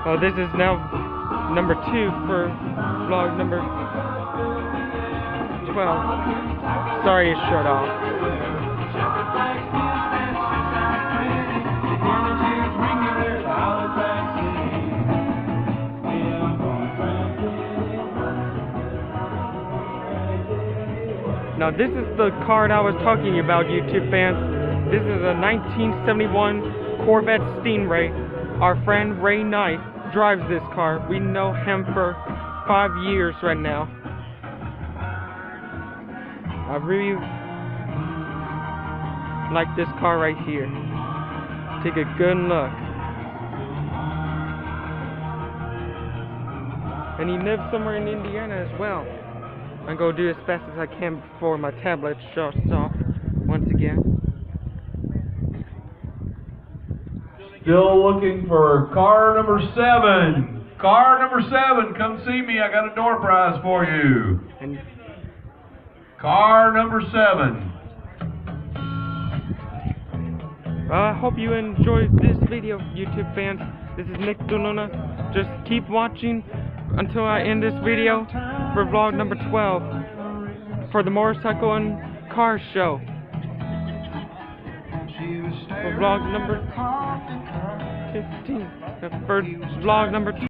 Oh, this is now number 2 for vlog number 12. Sorry it shut off. Now this is the car I was talking about, YouTube fans. This is a 1971 Corvette Stingray. Our friend Ray Knight drives this car. We know him for 5 years right now. I really like this car right here. Take a good look. And he lives somewhere in Indiana as well. I'm going to do as fast as I can before my tablet shuts off once again. Still looking for car number 7. Car number 7, come see me. I got a door prize for you. And Car number 7. well, I hope you enjoyed this video, YouTube fans. This is Nick Duluna. Just keep watching until I end this video for vlog number 12 for the motorcycle and car show. For vlog number 15, for vlog number